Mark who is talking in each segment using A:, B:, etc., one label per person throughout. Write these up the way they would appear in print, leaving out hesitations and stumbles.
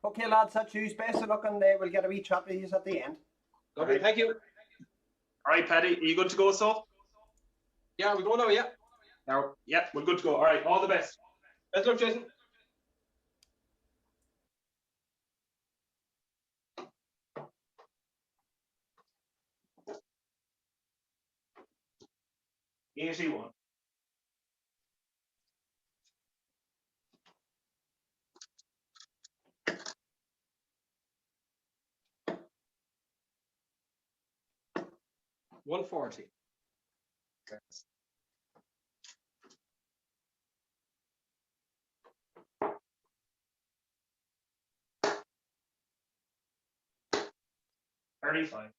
A: Okay, lads, that's you. Best of luck, and we'll get a wee chat with you at the end.
B: Lovely, thank you.
C: All right, Paddy, are you good to go, so?
B: Yeah, we're going now, yeah.
C: Now, yeah, we're good to go. All right, all the best.
B: Best luck, Jason.
C: Easy one.
B: $140.
C: $35.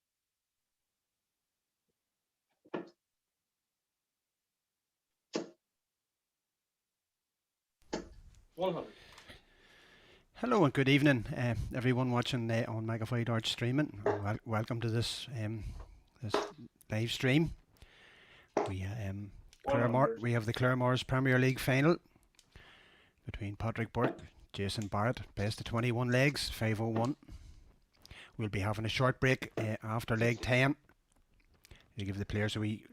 B: $100.
D: Hello and good evening, everyone watching on Magnified Arts streaming. Welcome to this this live stream. We we have the Claremorris Premier League final between Patrick Burke, Jason Barrett, best of 21 legs, 5:01. We'll be having a short break after leg 10 to give the players a wee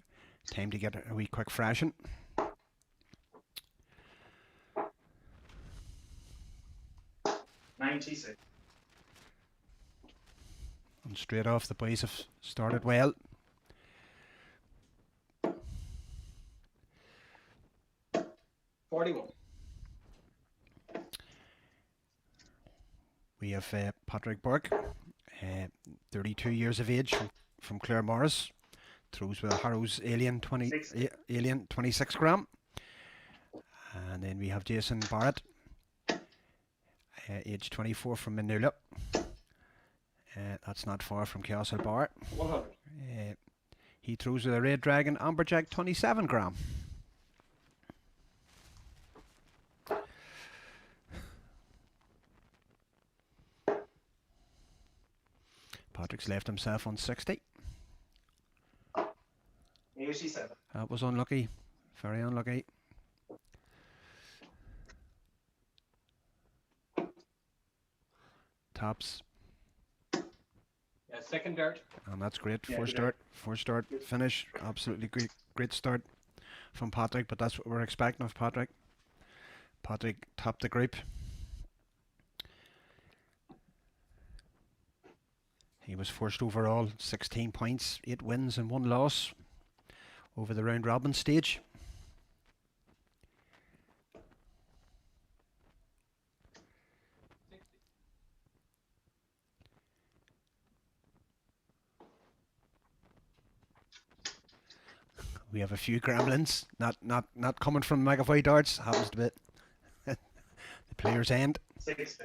D: time to get a wee quick thrashing.
C: $96.
D: And straight off, the boys have started well.
B: $41.
D: We have Patrick Burke, 32 years of age, from Claremorris, throws with a Harrow's Alien 26 gram. And then we have Jason Barrett, age 24, from Manila. That's not far from Castle Bar.
B: 100.
D: He throws with a Red Dragon Amberjack 27 gram. Patrick's left himself on 60.
C: 87.
D: That was unlucky. Very unlucky. Tops.
B: Yeah, second dart.
D: And that's great.
C: Yeah,
D: Four start finish. Absolutely great start from Patrick, but that's what we're expecting of Patrick. Patrick topped the group. He was first overall, 16 points, 8 wins and 1 loss over the round robin stage. We have a few gremlins, not coming from Magnified Arts. Happens to be the player's end.
C: 60.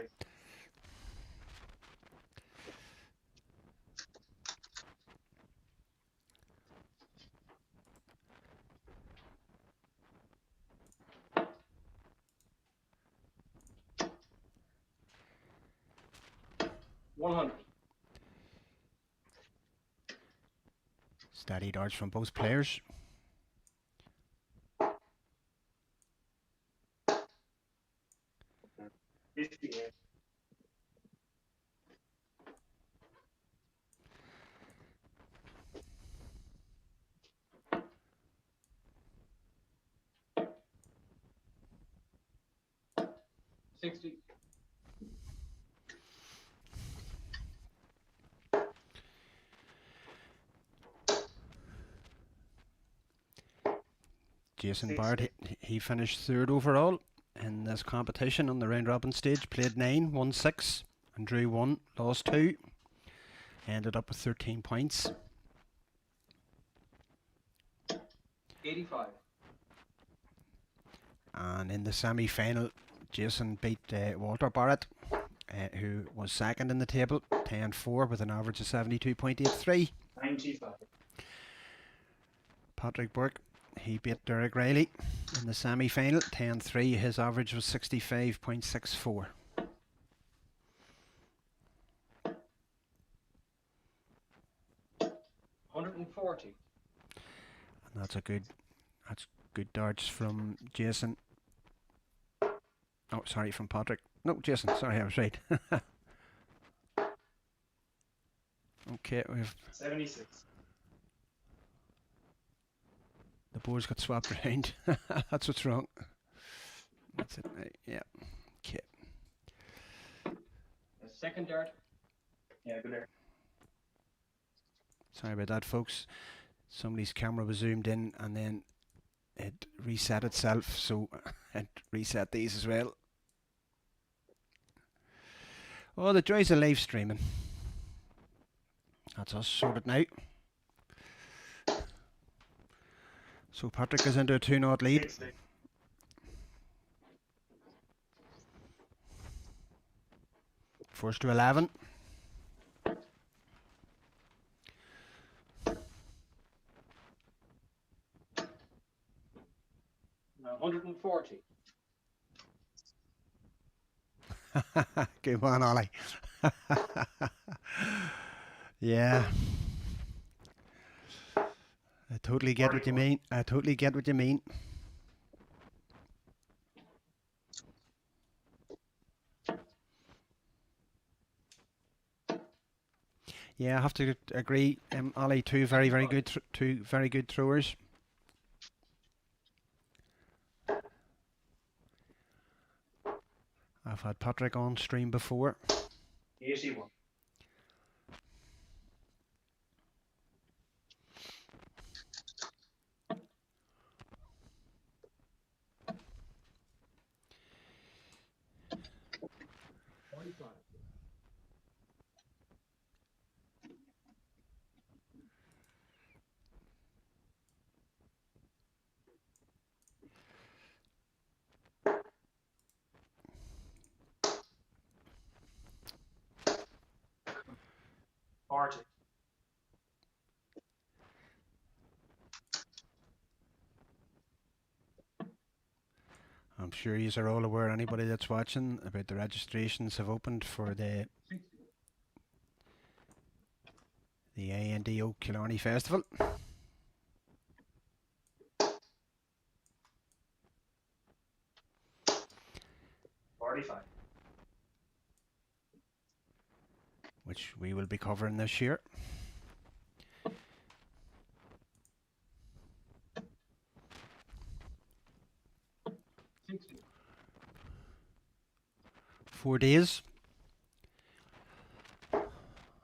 B: $100.
D: Steady darts from both players.
C: $58.
B: $60.
D: Jason Barrett, he finished third overall in this competition on the round robin stage. Played 9, won 6 and drew 1, lost 2. Ended up with 13 points.
B: 85.
D: And in the semi-final, Jason beat Walter Barrett, who was second in the table, 10-4 with an average of 72.83.
C: 95.
D: Patrick Burke, he beat Derek Riley in the semi-final, 10-3. His average was 65.64.
B: $140.
D: And that's good darts from Jason. Oh, sorry, from Patrick. No, Jason, sorry, I was right. Okay, we've
C: 76.
D: the boards got swapped around. That's what's wrong. That's it. Right. Yeah. Okay.
B: Second dart.
C: Yeah, good there.
D: Sorry about that, folks. Somebody's camera was zoomed in and then it reset itself, so it reset these as well. Oh, the joys of live streaming. That's us sorted now. So Patrick is into a 2-0 lead.
C: 60.
D: First to 11.
B: Now 140.
D: Good one, Ollie. Yeah. I totally get what you mean. I totally get what you mean. Yeah, I have to agree. Ollie, two very good throwers. I've had Patrick on stream before.
C: 81. Party.
D: I'm sure you are all aware, anybody that's watching, about the registrations have opened for the ANDO Killarney Festival.
C: Forty-five.
D: Which we will be covering this year. Four days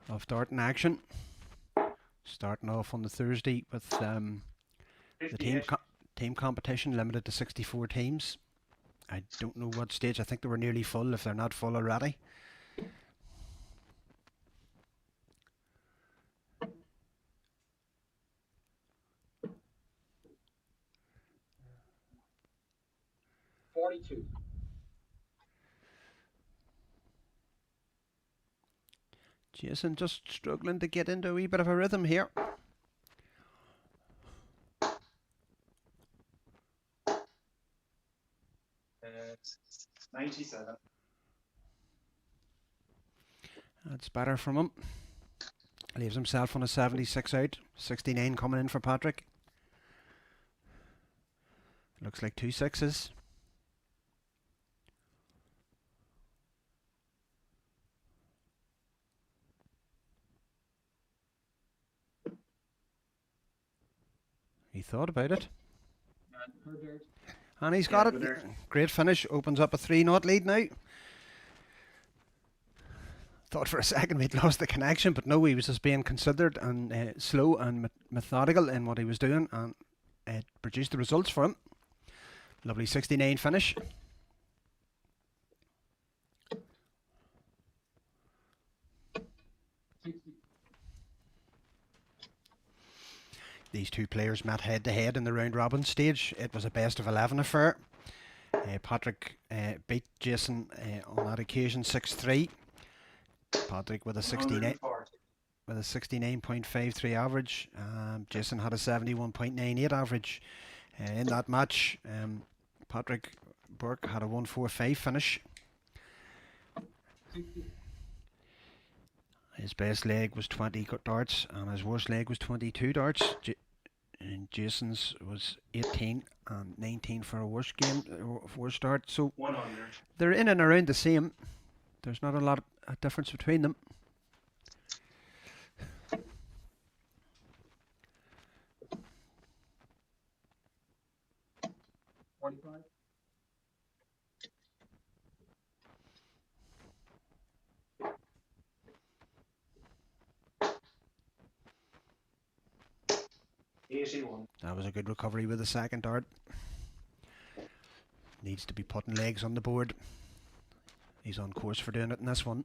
D: of darting action. Starting off on the Thursday with the team competition limited to 64 teams. I don't know what stage. I think they were nearly full, if they're not full already. Jason just struggling to get into a wee bit of a rhythm here.
C: Uh, 97.
D: That's better from him. Leaves himself on a 76 out. 69 coming in for Patrick. Looks like 2 sixes. He thought about it. And he's got it. Great finish. Opens up a 3-0 lead now. Thought for a second we'd lost the connection, but no, he was just being considered and slow and methodical in what he was doing, and it produced the results for him. Lovely 69 finish. These two players met head to head in the round robin stage. It was a best of 11 affair. Patrick beat Jason on that occasion 6-3. Patrick with a 69.53 average. Jason had a 71.98 average. In that match, Patrick Burke had a 145 finish. His best leg was 20 darts and his worst leg was 22 darts. And Jason's was 18 and 19 for a worst start. So
C: 100.
D: they're in and around the same. There's not a lot of difference between them.
B: 45.
D: That was a good recovery with the second dart. Needs to be putting legs on the board. He's on course for doing it in this one.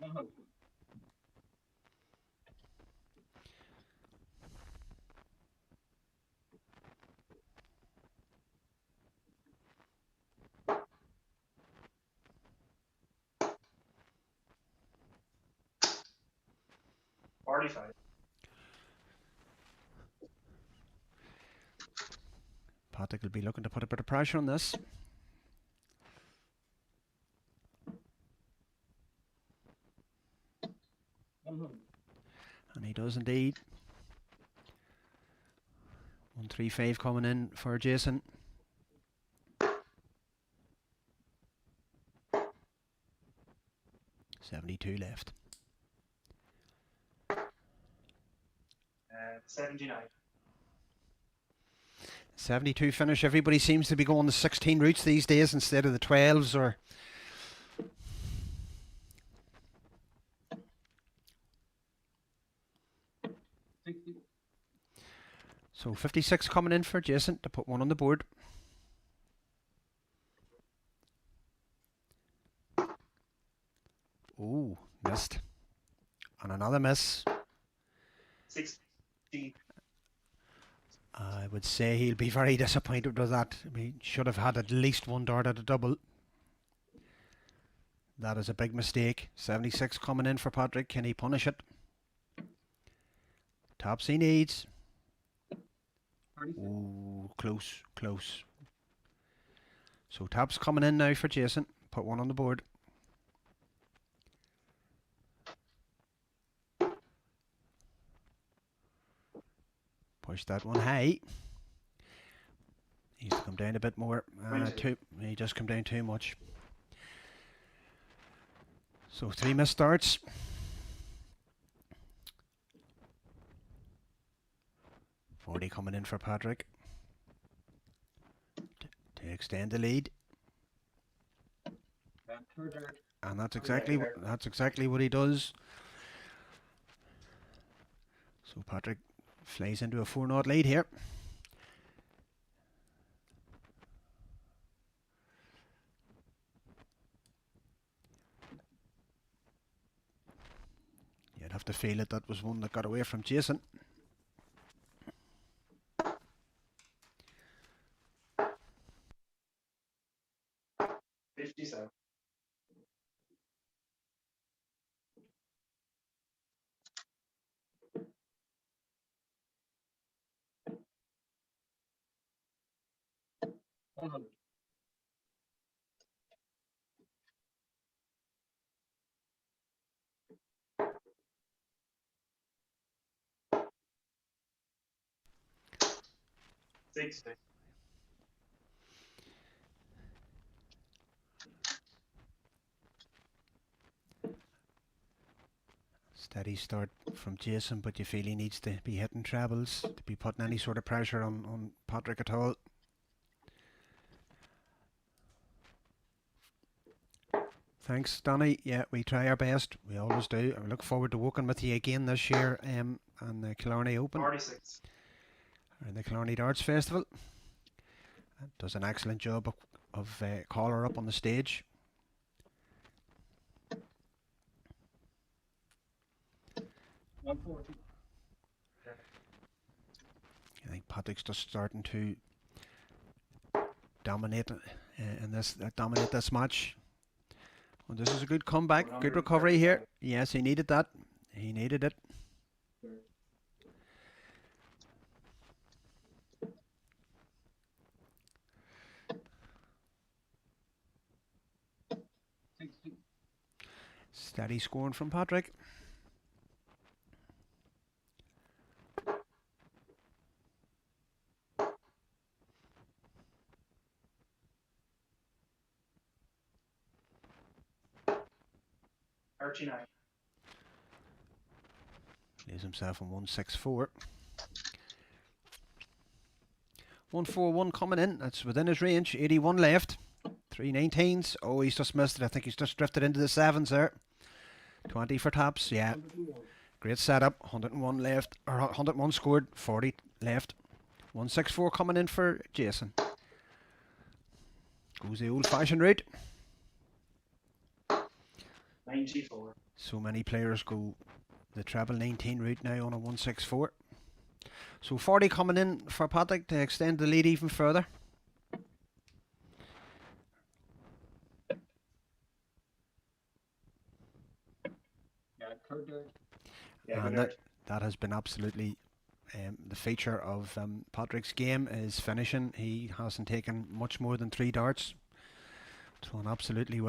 B: 100.
D: Patrick will be looking to put a bit of pressure on this. And he does indeed. 135 coming in for Jason. $72 left.
C: 79.
D: 72 finish. Everybody seems to be going the 16 routes these days instead of the 12s or. So 56 coming in for Jason to put one on the board. Oh, missed. And another miss.
C: 60.
D: I would say he'll be very disappointed with that. He should have had at least one dart at a double. That is a big mistake. 76 coming in for Patrick. Can he punish it? Tops he needs. Oh, close, close. So tops coming in now for Jason. Put one on the board. Push that one high. Needs to come down a bit more. He just come down too much. So 3 missed starts. $40 coming in for Patrick to extend the lead. And that's exactly what he does. So Patrick flies into a 4-0 lead here. You'd have to feel it. That was one that got away from Jason.
C: $57.
B: $100.
C: $60.
D: Steady start from Jason, but you feel he needs to be hitting trebles to be putting any sort of pressure on Patrick at all. Thanks, Donny. Yeah, we try our best. We always do. I look forward to working with you again this year on the Killarney Open.
C: 46.
D: And the Killarney Darts Festival. Does an excellent job of calling her up on the stage.
B: $140.
D: I think Patrick's just starting to dominate dominate this match. Well, this is a good comeback, good recovery here. Yes, he needed that. He needed it. Steady scoring from Patrick. Plays himself on 164. 141 coming in. That's within his range. 81 left. 319s. Oh, he's just missed it. I think he's just drifted into the sevens there. 20 for taps. Yeah. Great setup. 101 left. Or 101 scored. 40 left. 164 coming in for Jason. Goes the old-fashioned route.
C: 94.
D: So many players go the treble 19 route now on a 164. So 40 coming in for Patrick to extend the lead even further.
A: Yeah,
D: And
A: good.
D: that has been absolutely the feature of Patrick's game is finishing. He hasn't taken much more than 3 darts. So an absolutely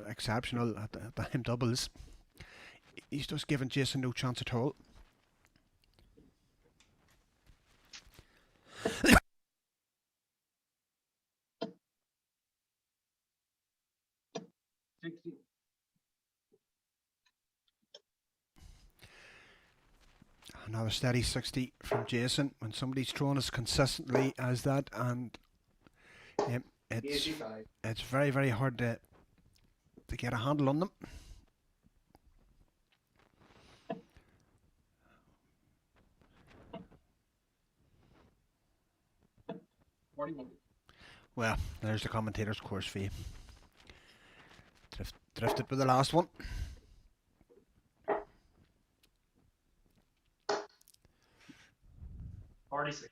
D: exceptional at the him doubles. He's just given Jason no chance at all. Another steady 60 from Jason when somebody's thrown as consistently as that, and it's very, very hard to get a handle on them. Well, there's the commentator's course for you. Drifted with the last one.
C: $46.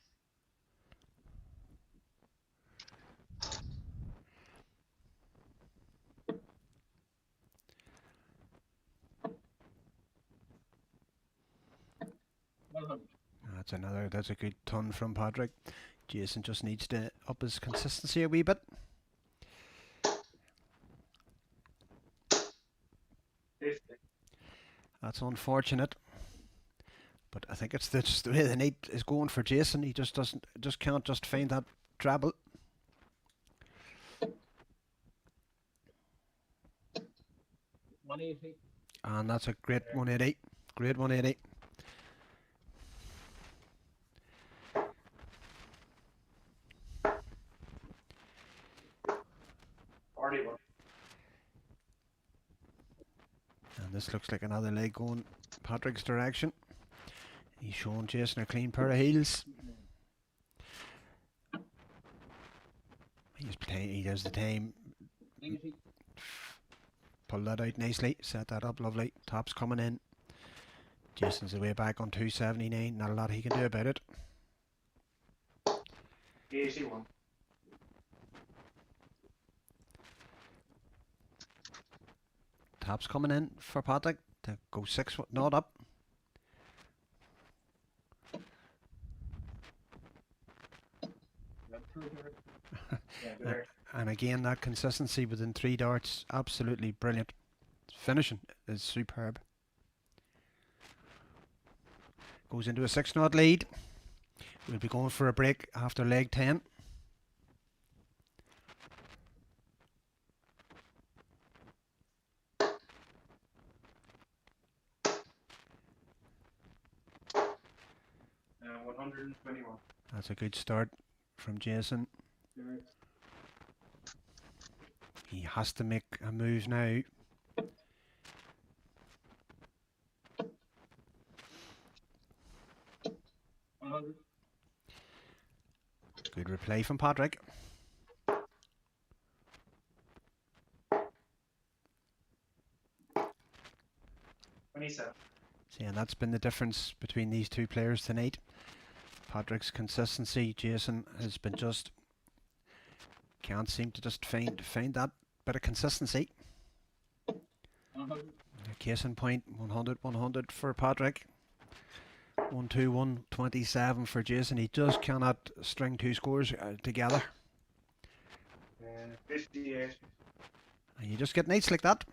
D: That's a good ton from Patrick. Jason just needs to up his consistency a wee bit.
C: 50.
D: That's unfortunate, but I think it's just the way the night is going for Jason. He just can't find that treble. And that's a great 180. Great 180. And this looks like another leg going Patrick's direction. He's showing Jason a clean pair of heels. He does the time. Pull that out nicely. Set that up lovely. Top's coming in. Jason's away back on 279. Not a lot he can do about it.
C: 81.
D: Top's coming in for Patrick to go 6 not up. And again, that consistency within 3 darts, absolutely brilliant. Finishing is superb. Goes into a 6-knot lead. We'll be going for a break after leg 10.
C: $121.
D: That's a good start from Jason. He has to make a move now. Good replay from Patrick.
C: See,
D: and that's been the difference between these two players tonight. Patrick's consistency. Jason has been just can't seem to just find that bit of consistency. Case in point, 100 for Patrick. 127 for Jason. He just cannot string 2 scores together.
C: 58.
D: And you just get nights like that.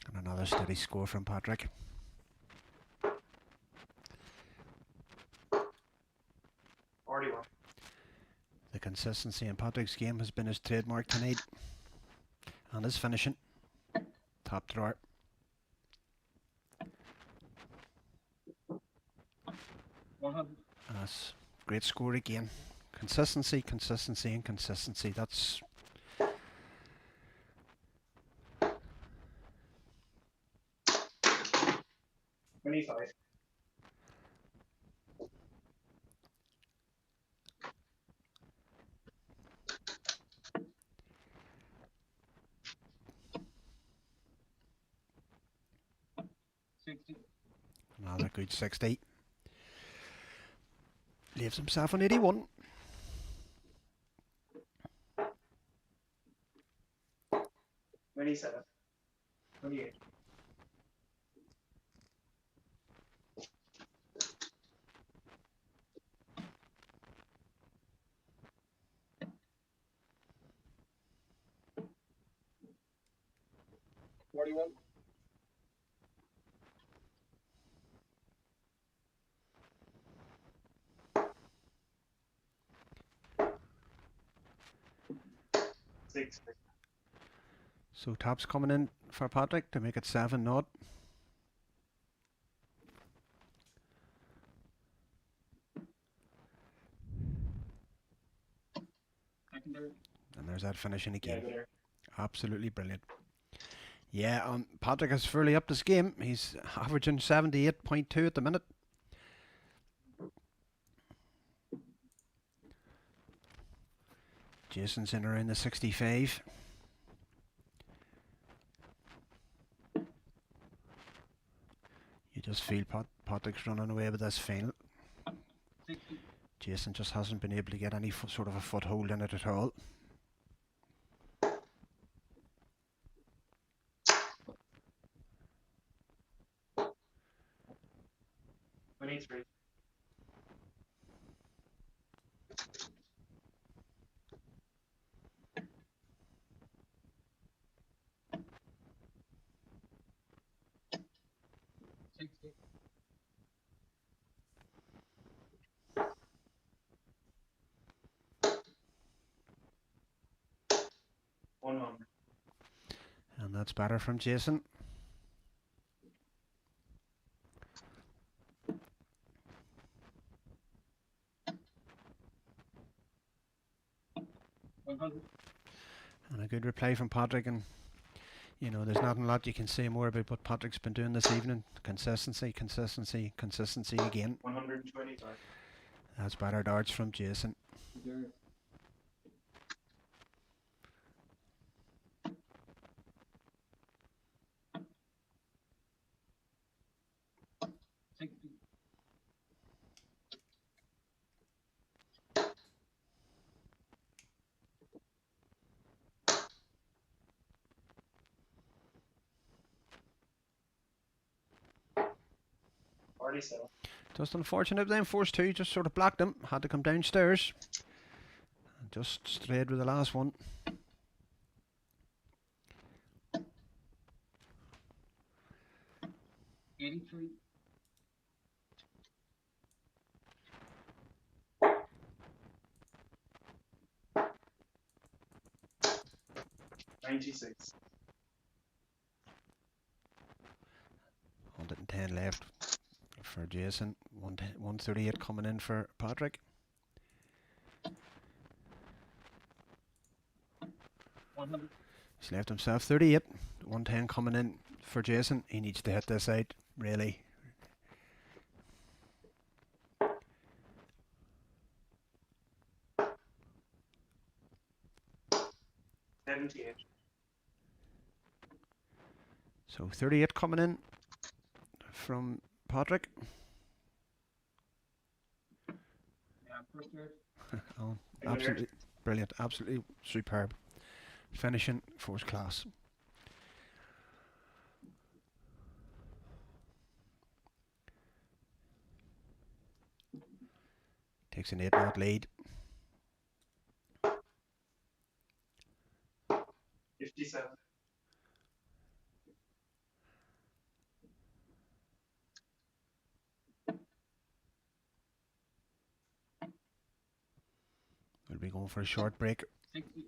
D: And another steady score from Patrick. The Consistency in Patrick's game has been his trademark tonight. And his finishing. Top drawer.
B: 100.
D: That's great score again. Consistency, consistency, and consistency. That's
C: 25.
D: another good 60. Leaves himself on 81.
C: Twenty-seven. 28.
B: Forty-one.
C: Six.
D: So top's coming in for Patrick to make it 7-0.
B: Secondary.
D: And there's that finishing
C: Yeah,
D: again.
C: winner.
D: Absolutely brilliant. Yeah, Patrick has fairly upped his game. He's averaging 78.2 at the minute. Jason's in around the 65. You just feel Patrick's running away with this final.
B: 60.
D: Jason just hasn't been able to get any sort of a foothold in it at all.
C: Twenty-three.
B: Sixty.
C: One hundred.
D: And that's better from Jason.
B: One hundred.
D: And a good reply from Patrick. And, you know, there's not a lot you can say more about what Patrick's been doing this evening. Consistency, consistency, consistency again.
C: 125.
D: That's better darts from Jason.
B: Zero. Sixty.
C: Forty-seven.
D: Just unfortunate then, force 2 just sort of blocked him. Had to come downstairs. And just strayed with the last one.
B: Eighty-three.
C: Ninety-six.
D: 110 left for Jason. 138 coming in for Patrick.
B: 100.
D: He's left himself 38. 110 coming in for Jason. He needs to hit this out, really.
C: $78.
D: So 38 coming in from Patrick.
B: Yeah, first third.
D: Oh, absolutely brilliant. Absolutely superb. Finishing first class. Takes an 8-0 lead.
C: 57.
D: We'll be going for a short break
B: 60.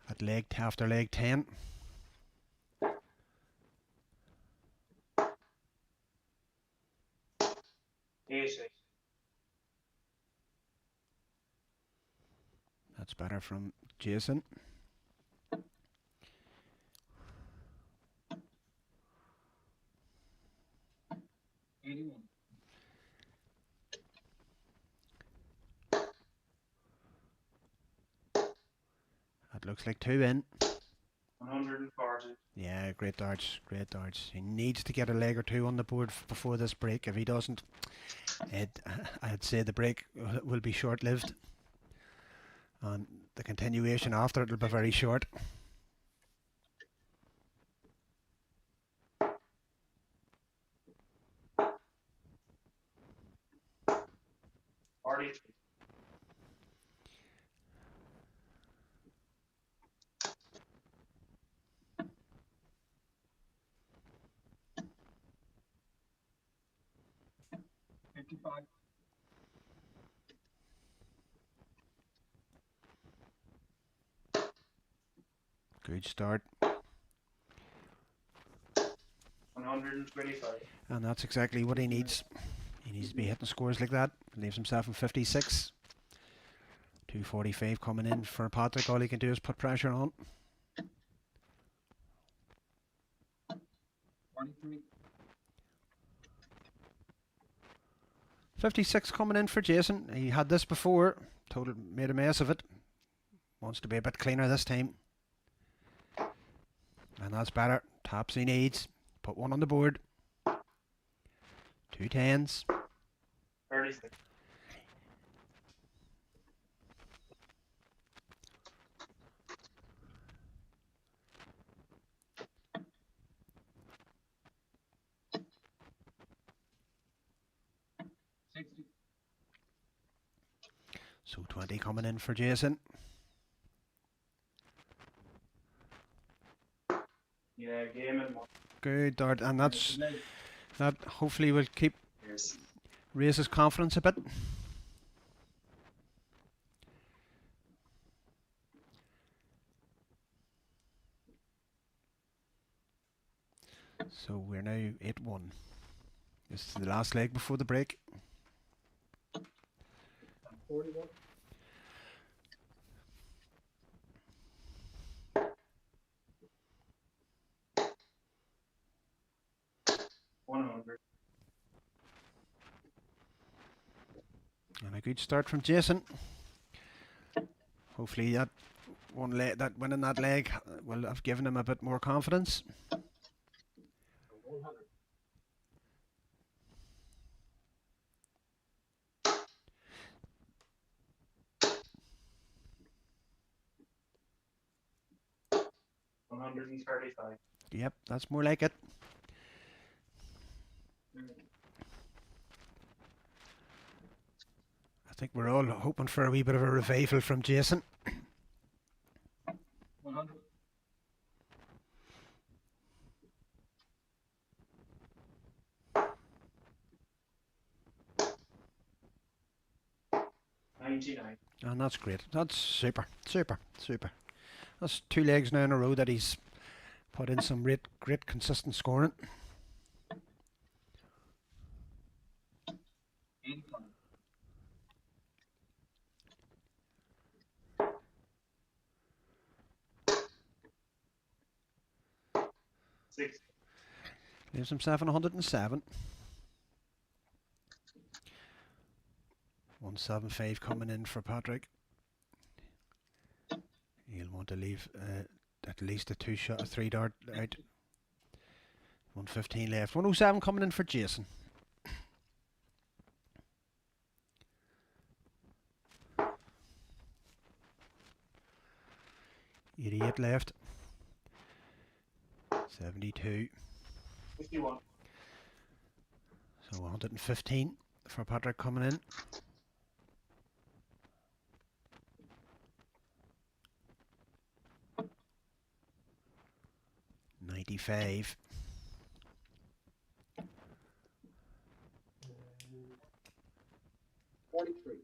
D: at after leg 10. That's better from Jason.
B: 81.
D: That looks like 2 in.
C: 140.
D: Yeah, great darts, great darts. He needs to get a leg or 2 on the board before this break. If he doesn't, I'd say the break will be short-lived. And the continuation after it will be very short.
C: 43.
B: 55.
D: Good start.
C: 125.
D: And that's exactly what he needs. He needs to be hitting scores like that. Leaves himself in 56. 245 coming in for Patrick. All he can do is put pressure on.
B: 43.
D: 56 coming in for Jason. He had this before. Made a mess of it. Wants to be a bit cleaner this time. And that's better. Taps he needs. Put one on the board. 2 10s.
C: 36.
B: 60.
D: So 20 coming in for Jason.
C: Yeah, game and one.
D: Good dart, and that hopefully will keep
C: Yes.
D: raise his confidence a bit. So we're now 8-1. This is the last leg before the break.
B: 41.
C: 100.
D: And a good start from Jason. Hopefully that winning that leg will have given him a bit more confidence.
B: 100.
C: 135.
D: Yep, that's more like it. I think we're all hoping for a wee bit of a revival from Jason.
B: 100.
C: 99.
D: And that's great. That's super. That's 2 legs now in a row that he's put in some great consistent scoring.
B: 85.
C: 60.
D: Leaves himself in 107. 175 coming in for Patrick. He'll want to leave at least a 3 dart out. 115 left. 107 coming in for Jason. $88 left. 72.
C: 51.
D: So 115 for Patrick coming in. 95.
B: 43.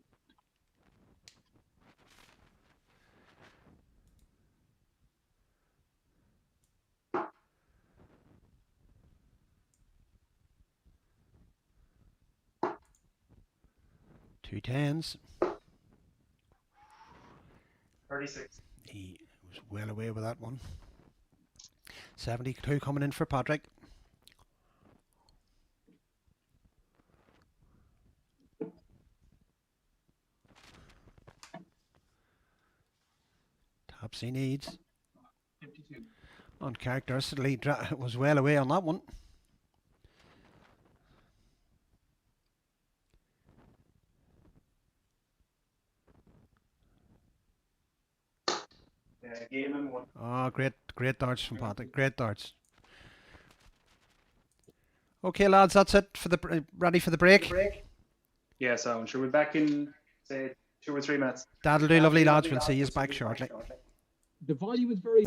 D: Two tens.
C: 36.
D: He was well away with that one. 72 coming in for Patrick. Taps he needs.
B: 52.
D: Uncharacteristically was well away on that one.
C: Yeah, game and one.
D: Oh, great darts from Patrick. Great darts. Okay, lads, that's it for the ready for the break.
C: Yeah, so I'm sure we're back in, say, 2 or 3 minutes.
D: That'll do, lovely lads. We'll see you back shortly.
B: The volume is very.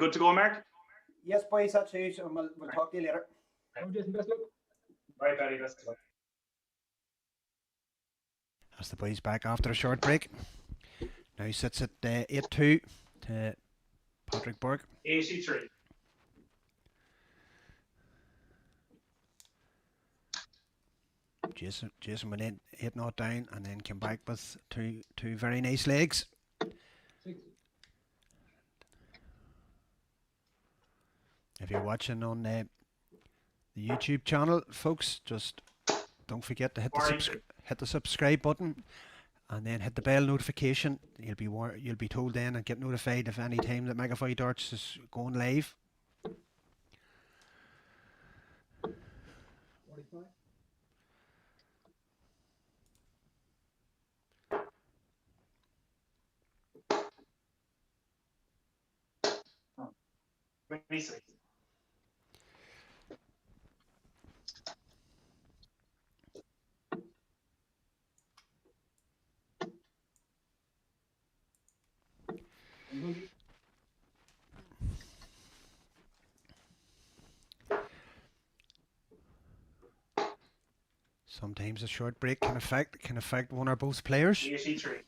C: good to go, Mark?
A: Yes, boys, that's it. And we'll talk to you later.
B: Oh, Jason, best luck.
C: Right, Paddy, best of luck.
D: As the boys back after a short break. Now he sits at 8-2 to Patrick Burke.
C: 83.
D: Jason went in 8-0 down and then came back with two very nice legs.
B: 60.
D: If you're watching on the YouTube channel, folks, just don't forget to hit the subscribe button and then hit the bell notification. You'll be told then and get notified if any time that Magafy Darts is going live.
B: 45.
C: Oh. 26.
D: Sometimes a short break can affect one or both players.
C: 83.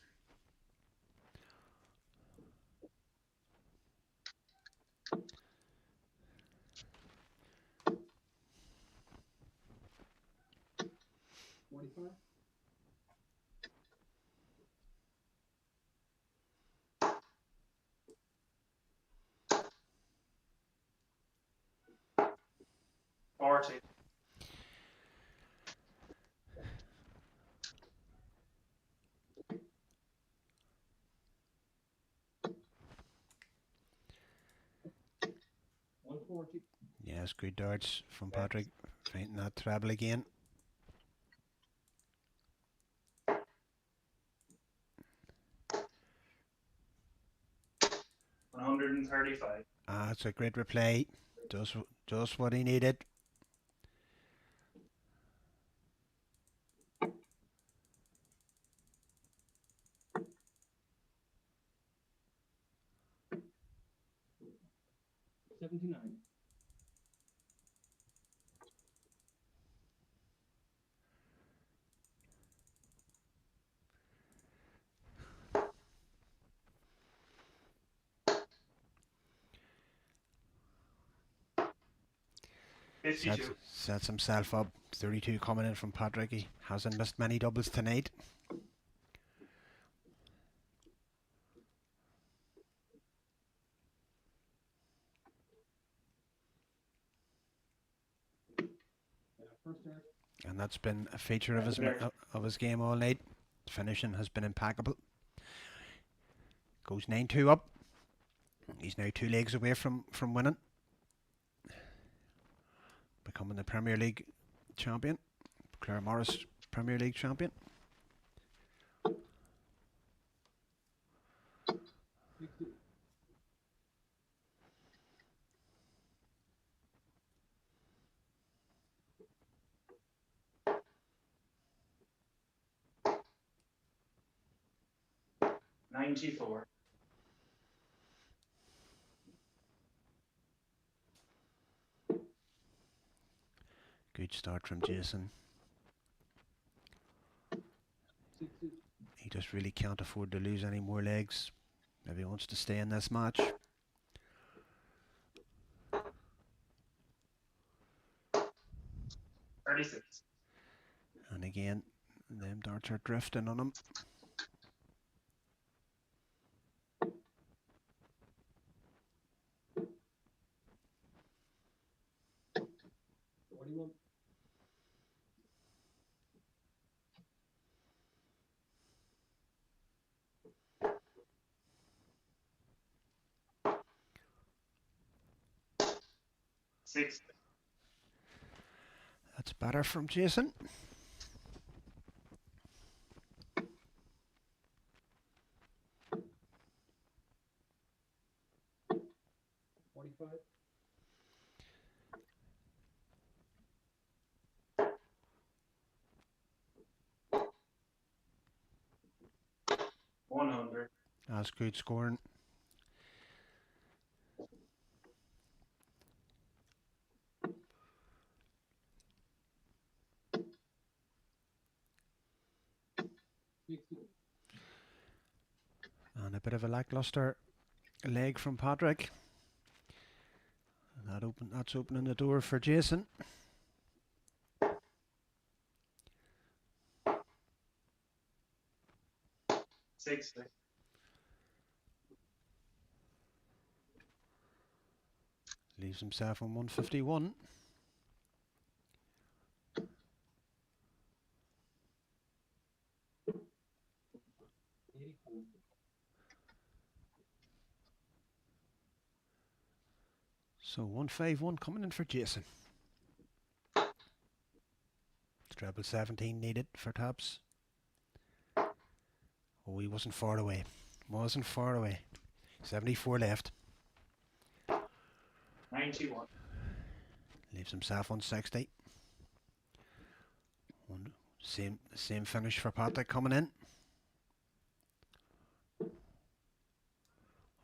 C: Barrett.
D: Yes, good darts from Patrick. Fighting that treble again.
C: 135.
D: That's a great replay. Just what he needed.
B: $79.
D: Sets himself up. 32 coming in from Patrick. He hasn't missed many doubles tonight. And that's been a feature of his game all night. Finishing has been impeccable. Goes 9-2 up. He's now 2 legs away from winning. Becoming the Premier League champion. Claremorris Premier League champion.
B: 60.
C: $94.
D: Good start from Jason.
B: 60.
D: He just really can't afford to lose any more legs if he wants to stay in this match.
C: $36.
D: And again, them darts are drifting on him.
C: $60.
D: That's better from Jason.
C: $100.
D: That's good scoring.
B: 60.
D: And a bit of a lackluster leg from Patrick. That's opening the door for Jason.
C: $60.
D: Leaves himself on 151. So 151 coming in for Jason. Treble 17 needed for tops. Oh, he wasn't far away. Wasn't far away. 74 left.
C: 91.
D: Leaves himself on 60. Same finish for Patrick coming in.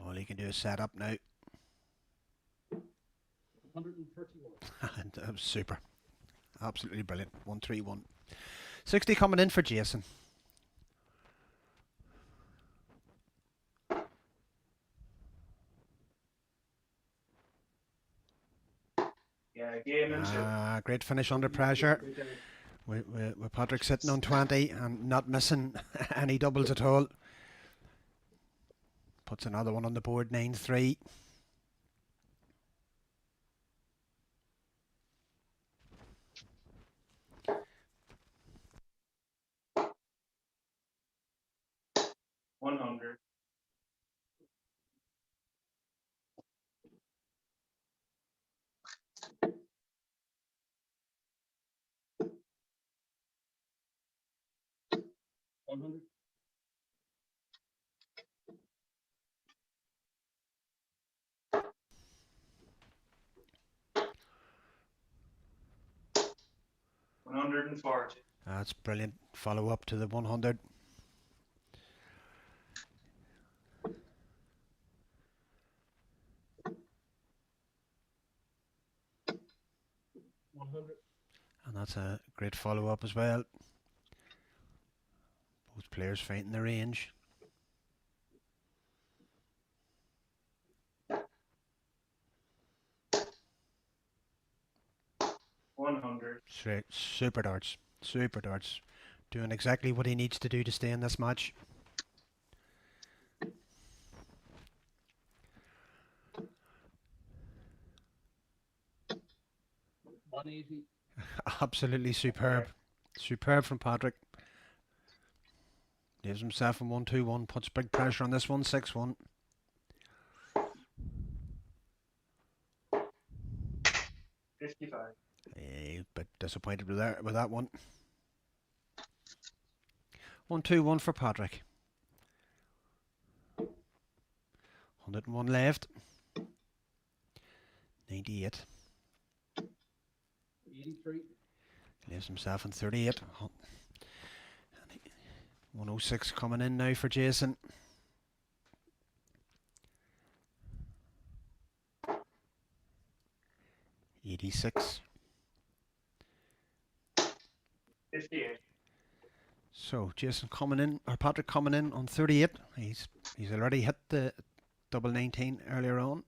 D: All he can do is set up now.
B: 131.
D: And that was super. Absolutely brilliant. 131. 60 coming in for Jason.
C: Yeah, game into.
D: Great finish under pressure. With Patrick sitting on 20 and not missing any doubles at all. Puts another one on the board, 9-3.
C: $100.
B: $100.
C: $140.
D: That's brilliant. Follow up to the 100. And that's a great follow up as well. Both players fighting the range.
C: $100.
D: Super darts. Super darts. Doing exactly what he needs to do to stay in this match.
B: $180.
D: Absolutely superb. Superb from Patrick. Leaves himself in 121. Puts big pressure on this one. 6-1.
C: $55.
D: A bit disappointed with that one. 121 for Patrick. 101 left. 98.
B: 83.
D: Leaves himself in 38. 106 coming in now for Jason. $86.
C: 58.
D: So Jason coming in, or Patrick coming in on 38. He's already hit the double 19 earlier on.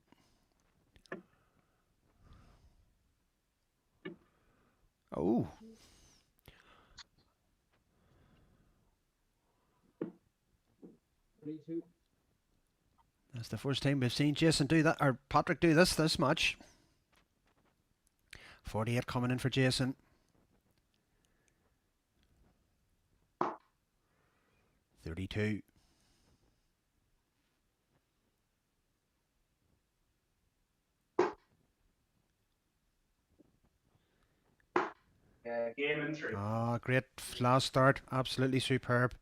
D: Oh. That's the first time we've seen Jason do that, or Patrick do this much. 48 coming in for Jason. 32.
C: Game in 3.
D: Great last start, absolutely superb.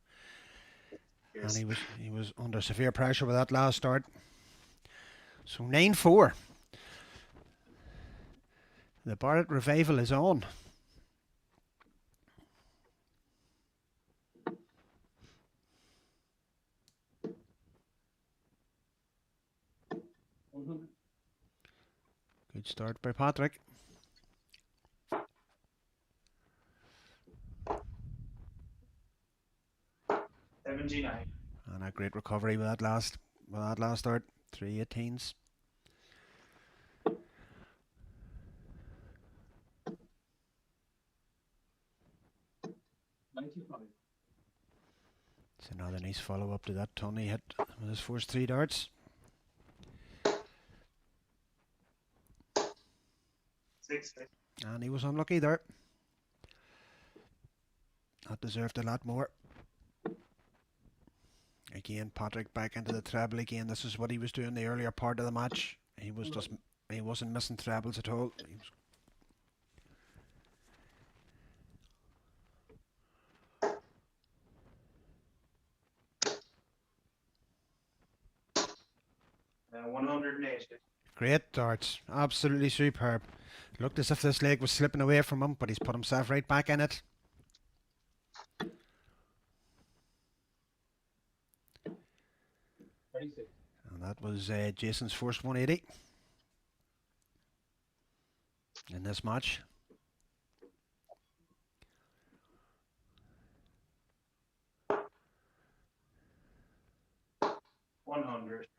C: Yes.
D: And he was under severe pressure with that last start. So 9-4. The Barrett revival is on. Good start by Patrick.
C: 79.
D: And a great recovery with that last start. 3 18s.
B: 95.
D: It's another nice follow up to that ton he hit with his first 3 darts.
C: 60.
D: And he was unlucky there. That deserved a lot more. Again, Patrick back into the treble again. This is what he was doing the earlier part of the match. He wasn't missing trebles at all. He was
C: 180.
D: great darts. Absolutely superb. Looked as if this leg was slipping away from him, but he's put himself right back in it. And that was Jason's first 180 in this match.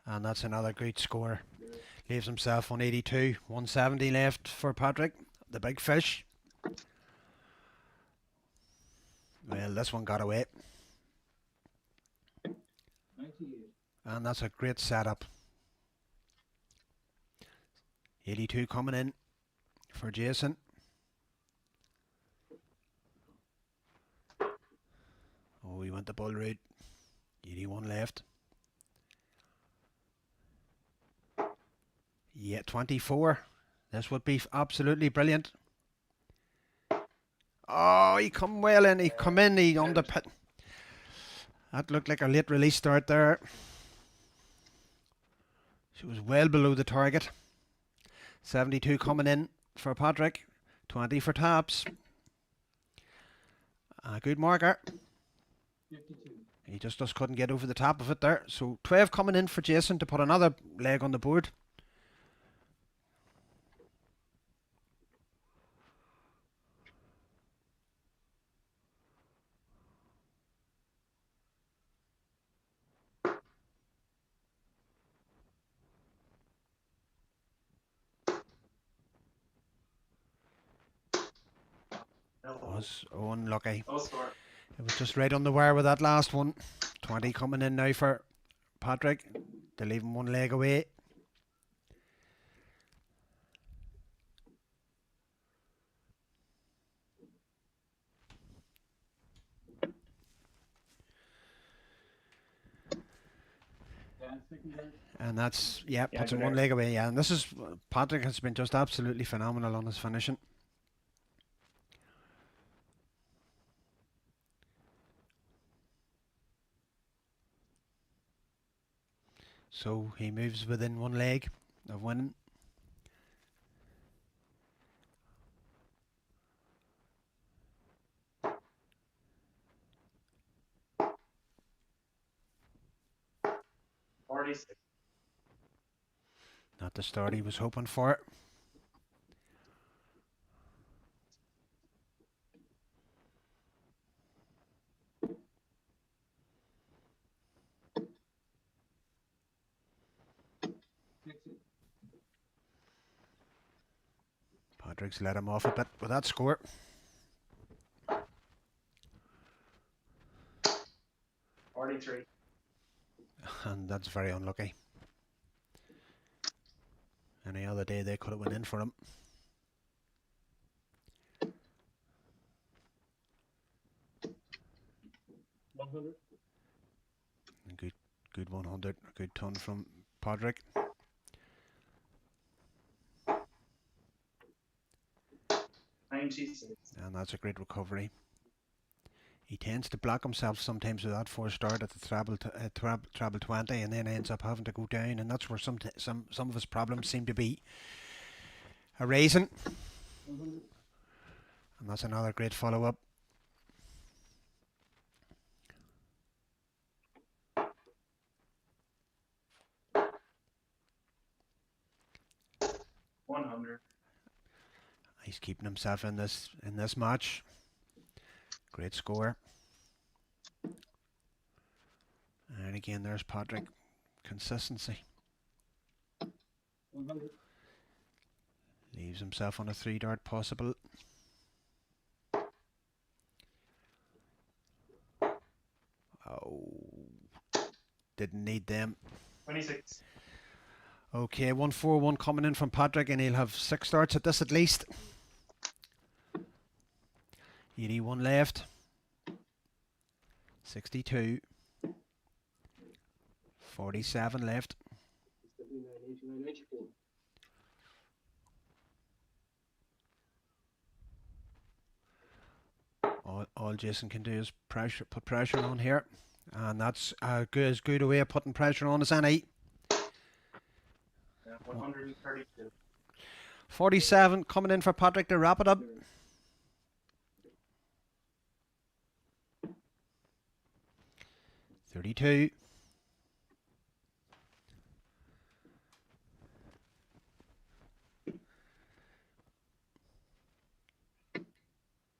D: And that's another great score. Leaves himself on 82. 170 left for Patrick, the big fish. Well, this one got away.
B: 98.
D: And that's a great setup. 82 coming in for Jason. Oh, he went the bull route. 81 left. Yeah, 24. This would be absolutely brilliant. Oh, he come well in. He come in. He underpit. That looked like a late release start there. She was well below the target. 72 coming in for Patrick. 20 for Taps. A good marker.
B: 52.
D: He just couldn't get over the top of it there. So 12 coming in for Jason to put another leg on the board. Was unlucky. It was just right on the wire with that last one. 20 coming in now for Patrick to leave him one leg away. And that's, puts him one leg away. Yeah, and this is, Patrick has been just absolutely phenomenal on his finishing. So he moves within one leg of winning. Not the start he was hoping for. Patrick's let him off a bit with that score. And that's very unlucky. Any other day they could have went in for him. Good 100, a good ton from Patrick. And that's a great recovery. He tends to block himself sometimes with that first start at the treble 20, and then ends up having to go down, and that's where some of his problems seem to be arising. And that's another great follow-up. He's keeping himself in this match. Great score. And again, there's Patrick. Consistency.
B: 100.
D: Leaves himself on a 3-dart possible. Oh, didn't need them.
C: 26.
D: Okay, 141 coming in from Patrick, and he'll have 6 darts at this at least. 81 left. 62. 47 left.
B: 79, 89, 94.
D: All Jason can do is put pressure on here, and that's as good a way of putting pressure on as any.
C: 132.
D: 47 coming in for Patrick to wrap it up. $32.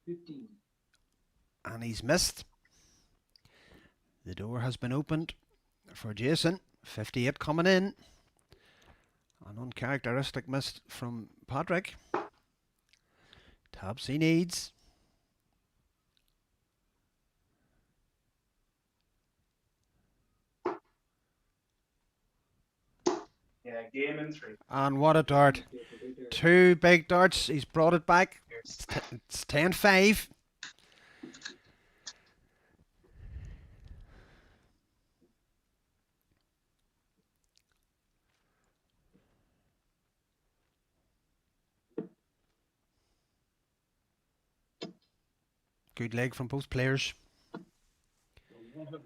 B: 15.
D: And he's missed. The door has been opened for Jason. 58 coming in. An uncharacteristic miss from Patrick. Taps he needs.
C: Yeah, game in 3.
D: And what a dart. 2 big darts. He's brought it back. It's 10-5. Good leg from both players.
B: 100.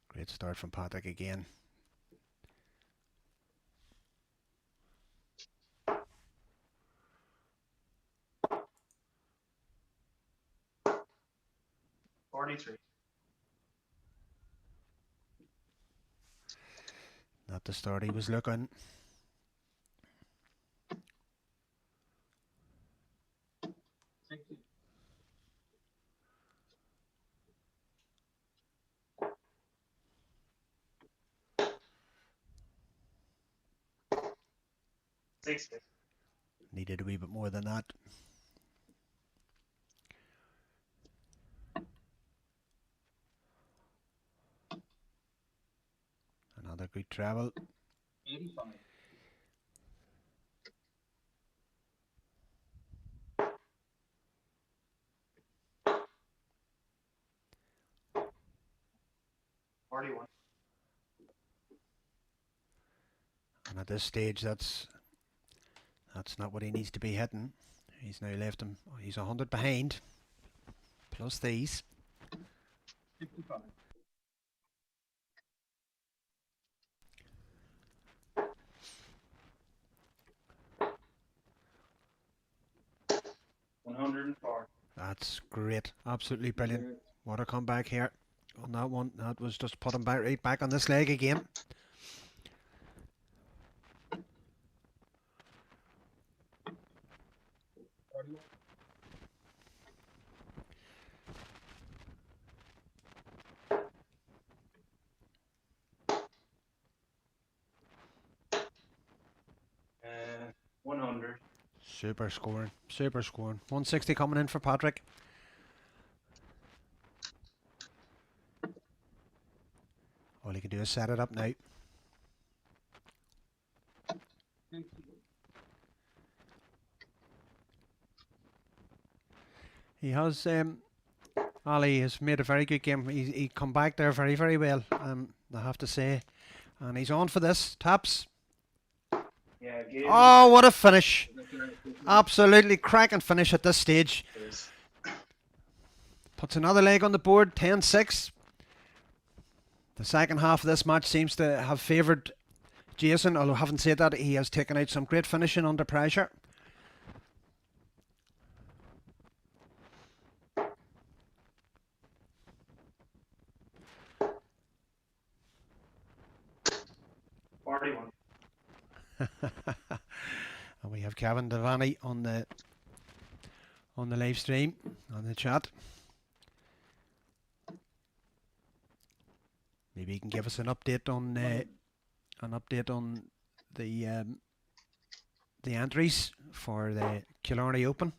D: Great start from Patrick again.
C: $43.
D: Not the start he was looking.
C: $60.
D: Needed a wee bit more than that. Another good travel.
B: 85.
C: $41.
D: And at this stage, that's not what he needs to be hitting. He's now left him. He's 100 behind. Plus these.
B: 55.
C: $104.
D: That's great. Absolutely brilliant. What a comeback here on that one. That was just put him back right back on this leg again.
C: Uh, 100.
D: Super scoring. Super scoring. 160 coming in for Patrick. All he can do is set it up now. He has, Ali has made a very good game. He come back there very, very well, I have to say. And he's on for this. Taps.
C: Yeah, game.
D: Oh, what a finish. Absolutely cracking finish at this stage. Puts another leg on the board, 10-6. The second half of this match seems to have favoured Jason, although having said that, he has taken out some great finishing under pressure. And we have Kevin Devaney on the live stream, on the chat. maybe you can give us an update on the entries for the Killarney Open.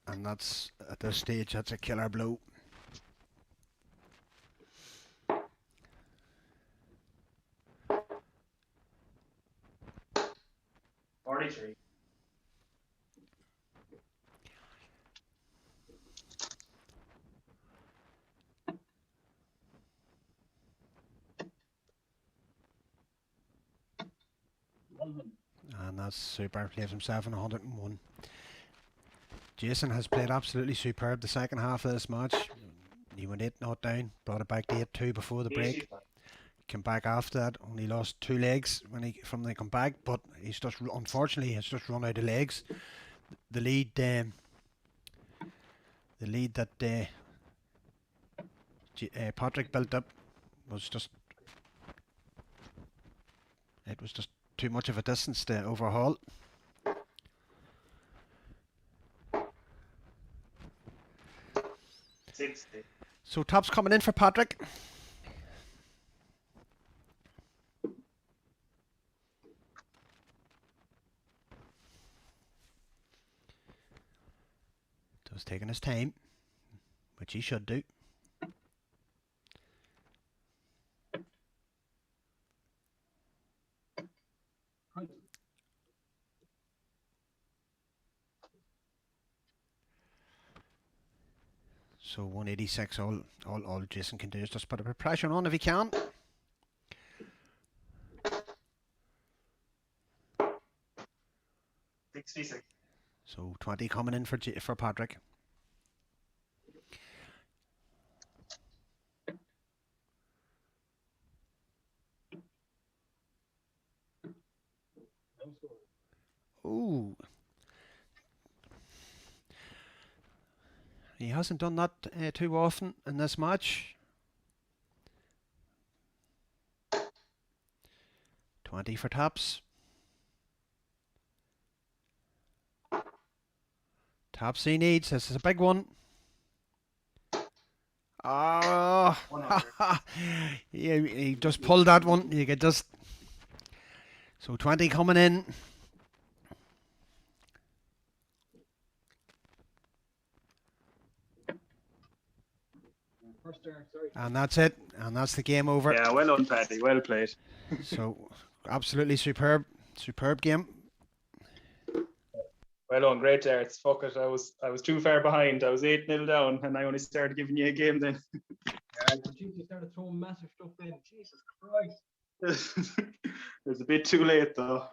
D: And that's, at this stage, that's a killer blow. And that's super. Leaves himself in 101. Jason has played absolutely superb the second half of this match. He went 8-0 down, brought it back to 8-2 before the break. Came back after that, only lost 2 legs from the comeback, but he's just, unfortunately, has just run out of legs. The lead that Patrick built up was just too much of a distance to overhaul. So tops coming in for Patrick. Just taking his time, which he should do. So 186, all Jason can do is just put a bit of pressure on if he can. So 20 coming in for Patrick. Ooh. He hasn't done that too often in this match. 20 for taps. Taps he needs. This is a big one. Oh, he just pulled that one. You could just. So 20 coming in. And that's it. And that's the game over.
C: Yeah, well done, Paddy. Well played.
D: So, absolutely superb game.
C: Well done, great there. It's fuck it. I was too far behind. I was 8-0 down, and I only started giving you a game then.
B: Yeah, you started throwing massive stuff in. Jesus Christ.
C: It was a bit too late though.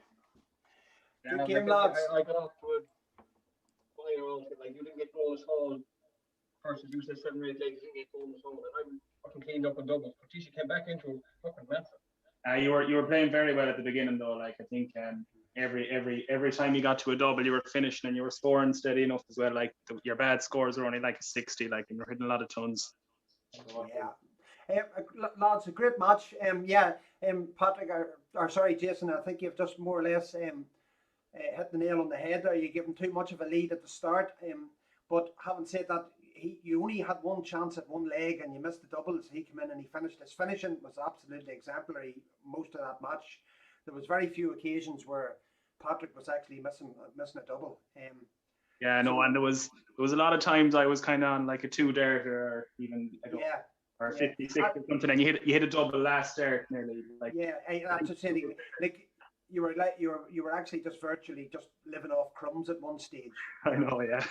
A: Good game, lads.
B: I got off to a 5-year-old. Like, you didn't get bonus hall. First, you said 7 or 8 legs, you didn't get bonus hall. And I'm fucking cleaned up on doubles. But she came back into a fucking massive.
C: You were playing very well at the beginning though. Like I think every time you got to a double, you were finishing and you were scoring steady enough as well. Like your bad scores were only like a 60, like, and you're hitting a lot of tons.
A: Yeah. Lads, a great match. Patrick, or sorry, Jason, I think you've just more or less hit the nail on the head there. You gave him too much of a lead at the start. But having said that, you only had one chance at one leg and you missed the doubles. He came in and he finished. His finishing was absolutely exemplary most of that match. There was very few occasions where Patrick was actually missing a double.
C: And there was a lot of times I was kind of on like a 2 dart or even or 56 or something, and you hit a double last dart nearly. Like
A: that's just saying, like you were actually just virtually just living off crumbs at one stage.
C: I know, yeah.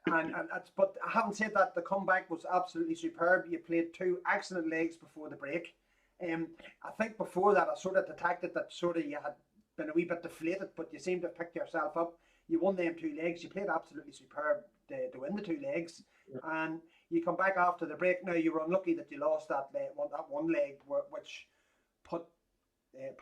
A: and that's, but having said that, the comeback was absolutely superb. You played 2 excellent legs before the break. I think before that I sort of detected that sort of you had been a wee bit deflated, but you seemed to have picked yourself up. You won them 2 legs. You played absolutely superb to win the 2 legs, and you come back after the break. Now you were unlucky that you lost that one leg, which put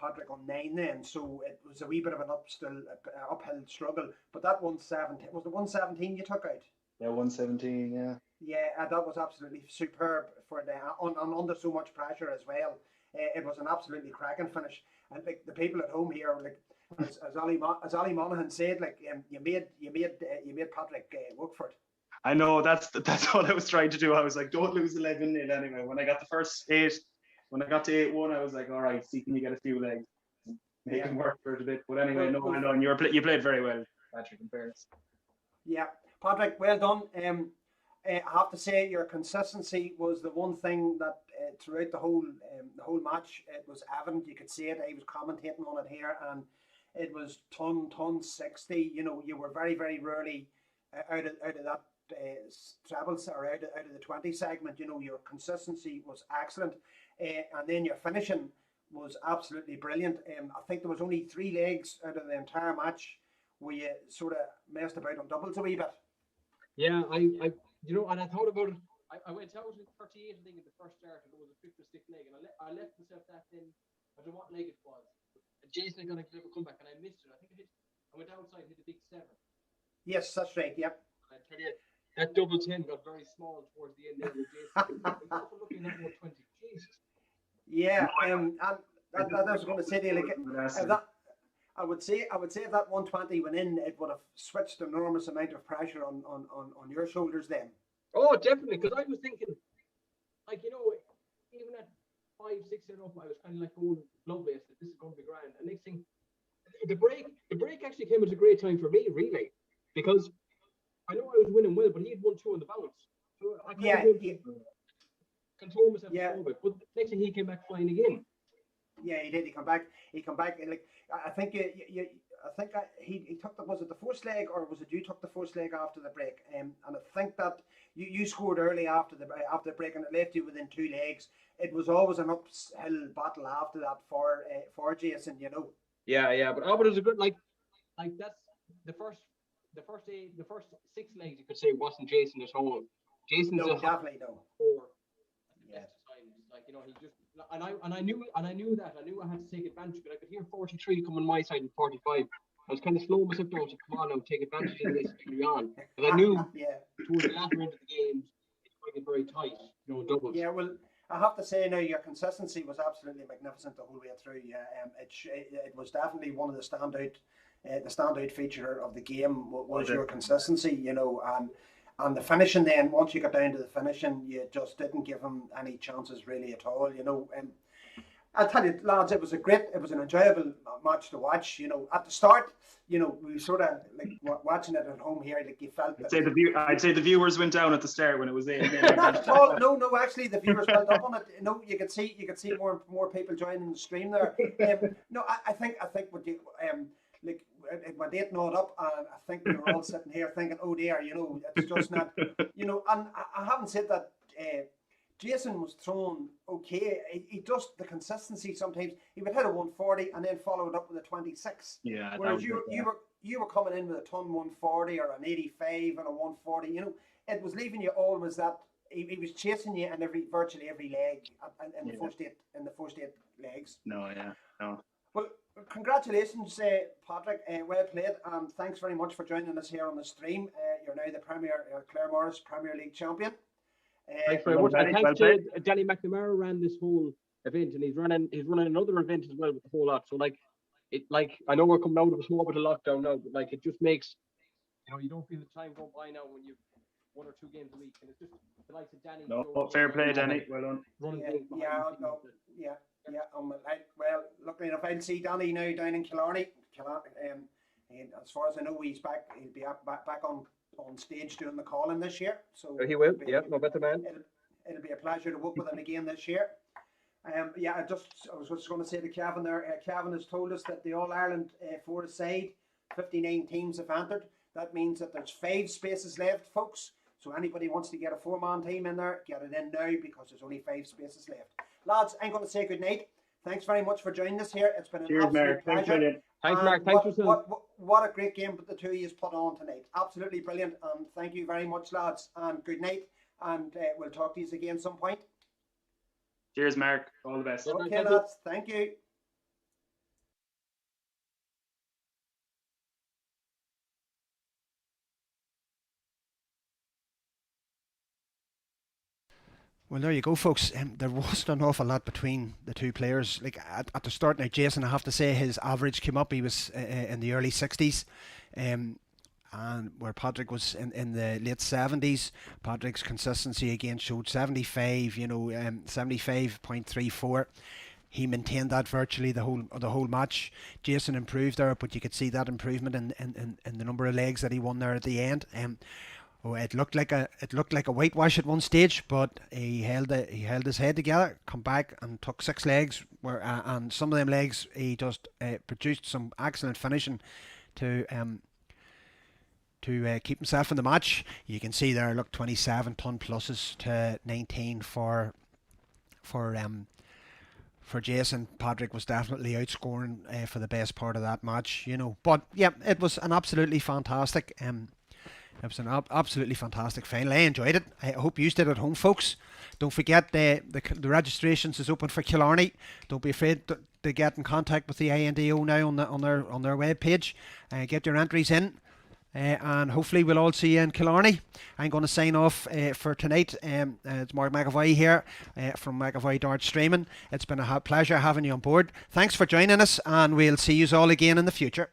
A: Patrick on 9 then, so it was a wee bit of an uphill struggle. But that 117 was the 117 you took out.
C: Yeah, 117. Yeah.
A: Yeah, that was absolutely superb for the under so much pressure as well. It was an absolutely cracking finish, and like the people at home here, like as Ollie Monaghan said, like you made Patrick work for it.
C: I know that's all I was trying to do. I was like, don't lose 11-0 anyway. When I got the first 8, when I got to 8-1, I was like, all right, see, can you get a few legs, make him work for it a bit. But anyway, no, I know, and you played very well, Patrick, in fairness.
A: Yeah, Patrick, well done. I have to say your consistency was the one thing that throughout the whole match it was evident. You could see it. I was commentating on it here, and it was ton 60. You know, you were very rarely out of that trebles or out of the 20 segment. You know, your consistency was excellent, and then your finishing was absolutely brilliant. I think there was only 3 legs out of the entire match where you sort of messed about on doubles a wee bit.
B: Yeah, I you know, and I thought about it. I went out at 38, I think, in the first start, and it was a 5th or 6th leg, and I left myself that then. I don't know what leg it was. Jason had got a clever comeback, and I missed it. I think I went outside, hit a big 7.
A: Yes, that's right. Yep.
B: And I tell you, that double 10 got very small towards the end there with Jason. I was looking at that 120. Jesus.
A: Yeah, and that I was going to say to you, like, I would say if that 120 went in, it would have switched an enormous amount of pressure on your shoulders then.
B: Oh, definitely, because I was thinking, like, you know, even at 5, 6 and up, I was kind of like going blood-based that this is going to be grand. And next thing, the break actually came at a great time for me, really, because I know I was winning well, but he had 1-2 on the bounce. So I control myself a little bit. But next thing, he came back flying again.
A: Yeah, he did. He come back, and like I think he took was it the 4th leg, or was it you took the 4th leg after the break? And I think that you scored early after the break, and it left you within 2 legs. It was always an uphill battle after that for Jason, you know.
B: Yeah, but it was a good like that's the first 6 legs you could say wasn't Jason at all. Jason's
A: definitely no.
B: Yeah. Like, you know, he just and I knew that. I knew I had to take advantage, but I could hear 43 coming my side and 45. I was kind of slowing myself down to come on and take advantage of this early on. Because I knew towards the latter end of the games it might get very tight, you know, doubles.
A: Yeah, well, I have to say now your consistency was absolutely magnificent the whole way through. Yeah, it was definitely one of the standout feature of the game was your consistency, you know, and the finishing then, once you got down to the finishing, you just didn't give him any chances really at all, you know. I'll tell you, lads, it was an enjoyable match to watch, you know. At the start, you know, we sort of, like, watching it at home here, like, you felt
C: I'd say the viewers went down at the start when it was in.
A: Not at all. No, actually, the viewers felt up on it. No, you could see more people joining the stream there. No, I think what you, like, when they gnawed up, and I think we were all sitting here thinking, oh dear, you know, it's just not, you know. And I haven't said that Jason was thrown okay. He just, the consistency sometimes, he would hit a 140 and then follow it up with a 26.
C: Yeah.
A: Whereas you were coming in with a ton 140 or an 85 and a 140. You know, it was leaving you always that he was chasing you in virtually every leg in the first 8 legs.
C: No.
A: Well, congratulations, Patrick. Well played, and thanks very much for joining us here on the stream. You're now the Claremorris Premier League champion.
B: Thanks very much. And thanks to Danny McNamara ran this whole event, and he's running another event as well with the whole lot. So I know we're coming out of a small bit of lockdown now, but like it just makes, you know, you don't feel the time go by now when you've 1 or 2 games a week, and it's just the likes of Danny.
C: No, fair play, Danny. Well done.
A: Well, luckily enough, I'll see Danny now down in Killarney. As far as I know, he's back. He'll be back on stage doing the calling this year. So
B: he will. No better man.
A: It'll be a pleasure to work with him again this year. I was just going to say to Kevin there. Kevin has told us that the All Ireland 4-a-side, 59 teams have entered. That means that there's 5 spaces left, folks. So anybody wants to get a 4-man team in there, get it in now because there's only 5 spaces left. lads, I'm going to say good night. Thanks very much for joining us here. It's been an
C: Cheers,
A: absolute
C: Mark. Thanks,
A: pleasure.
C: brilliant.
B: Thanks,
A: And
B: Mark. Thanks for
A: what a great game that the two of you put on tonight. Absolutely brilliant. And thank you very much, lads. And good night. And we'll talk to you again some point.
C: Cheers, Mark. All the best.
B: Good night,
A: Okay,
B: thank you.
A: lads. Thank you.
D: Well, there you go, folks. There wasn't an awful lot between the two players. Like at the start, now Jason, I have to say, his average came up. He was in the early 60s, and where Patrick was in the late 70s. Patrick's consistency again showed 75. 75.34. He maintained that virtually the whole match. Jason improved there, but you could see that improvement in the number of legs that he won there at the end. It looked like a whitewash at one stage, but he held his head together, come back and took 6 legs. And some of them legs he just produced some excellent finishing to keep himself in the match. You can see there, look, 27 ton pluses to 19 for Jason. Patrick was definitely outscoring for the best part of that match, But yeah, it was an absolutely fantastic. It was an absolutely fantastic final. I enjoyed it. I hope you did at home, folks. Don't forget the registrations is open for Killarney. Don't be afraid to get in contact with the INDO now on their web page. Get your entries in. And hopefully we'll all see you in Killarney. I'm going to sign off for tonight. It's Mark McAvoy here from McAvoy Dart Streaming. It's been a pleasure having you on board. Thanks for joining us, and we'll see you all again in the future.